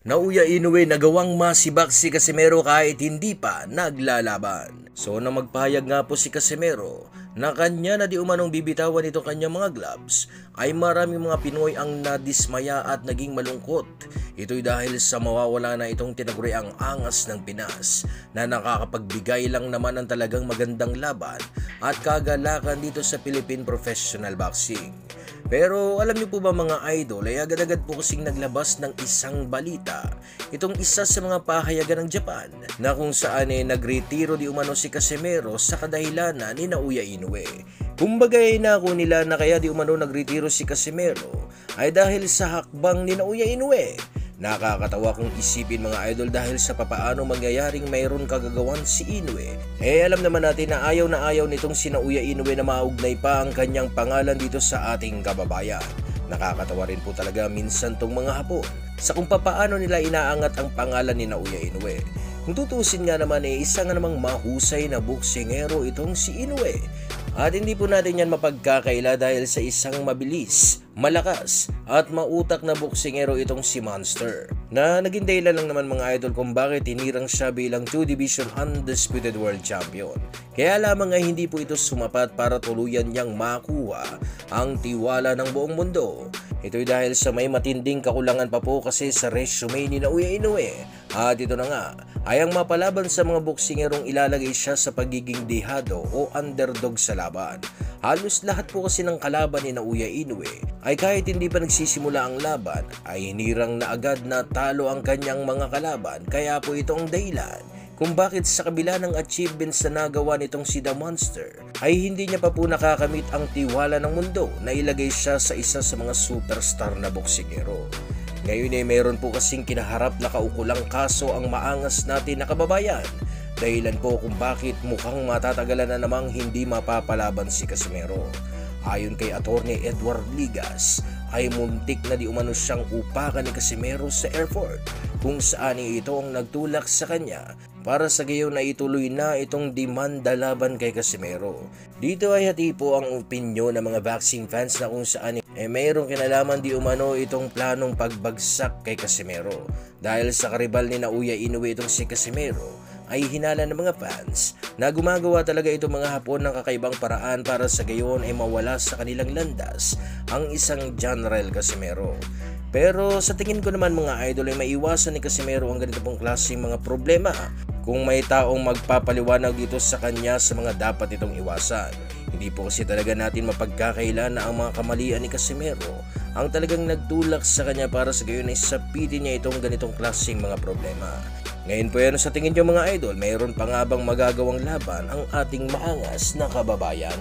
Naoya Inoue nagawang masibak si Casimero kahit hindi pa naglalaban. So nang magpahayag nga po si Casimero na kanya na di umanong bibitawan ito kanyang mga gloves, ay maraming mga Pinoy ang nadismaya at naging malungkot. Ito'y dahil sa mawawala na itong tinaguriang angas ng Pinas na nakakapagbigay lang naman ng talagang magandang laban at kagalakan dito sa Philippine Professional Boxing. Pero alam niyo po ba mga idol, ay agad-agad po kasing naglabas ng isang balita. Itong isa sa mga pahayagan ng Japan na kung saan nagretiro di umano si Casimero sa kadahilanan ni Naoya Inoue. Kumbaga nako nila na kaya di umano nagretiro si Casimero ay dahil sa hakbang ni Naoya Inoue. Nakakatawa kung isipin mga idol dahil sa papaano mangyayaring mayroon kagagawan si Inoue. Alam naman natin na ayaw nitong si Naoya Inoue na maugnay pa ang kanyang pangalan dito sa ating kababayan. Nakakatawa rin po talaga minsan tong mga Hapon sa kung papaano nila inaangat ang pangalan ni Naoya Inoue. Kung tutusin nga naman isa nga namang mahusay na boksingero itong si Inoue. At hindi po natin yan mapagkakaila dahil sa isang mabilis, malakas at mautak na boksingero itong si Monster. Na naging dahilan lang naman mga idol kung bakit hinirang siya bilang 2-division undisputed world champion. Kaya lamang ay hindi po ito sumapat para tuluyan niyang makuha ang tiwala ng buong mundo. Ito'y dahil sa may matinding kakulangan pa po kasi sa resume ni Naoya Inoue. At ito na nga, ay ang mapalaban sa mga boksingerong ilalagay siya sa pagiging dehado o underdog sa laban. Halos lahat po kasi ng kalaban ni Naoya Inoue ay kahit hindi pa nagsisimula ang laban ay hinirang na agad na talo ang kanyang mga kalaban, kaya po ito ang dahilan kung bakit sa kabila ng achievements na nagawa nitong si The Monster ay hindi niya pa po nakakamit ang tiwala ng mundo na ilagay siya sa isa sa mga superstar na boksingero. Ngayon ay mayroon po kasing kinaharap na kaukulang kaso ang maangas natin na kababayan. Dahilan po kung bakit mukhang matatagalan na namang hindi mapapalaban si Casimero. Ayon kay Attorney Edward Ligas, ay muntik na di umano siyang upakan ni Casimero sa airport kung saan ito ang nagtulak sa kanya para sa gayon na ituloy na itong demanda laban kay Casimero. Dito ay hati po ang opinyon ng mga boxing fans na kung saan mayroong kinalaman di umano itong planong pagbagsak kay Casimero. Dahil sa karibal ni Naoya Inoue itong si Casimero, ay hinala ng mga fans na gumagawa talaga itong mga Hapon ng kakaibang paraan para sa gayon ay mawala sa kanilang landas ang isang General Casimero. Pero sa tingin ko naman mga idol ay maiwasan ni Casimero ang ganito pong klaseng mga problema kung may taong magpapaliwanag dito sa kanya sa mga dapat itong iwasan. Hindi po kasi talaga natin mapagkakaila na ang mga kamalian ni Casimero ang talagang nagtulak sa kanya para sa gayon ay sapitin niya itong ganitong klaseng mga problema. Ngayon po yan sa tingin nyo mga idol, mayroon pa nga bang magagawang laban ang ating maangas na kababayan?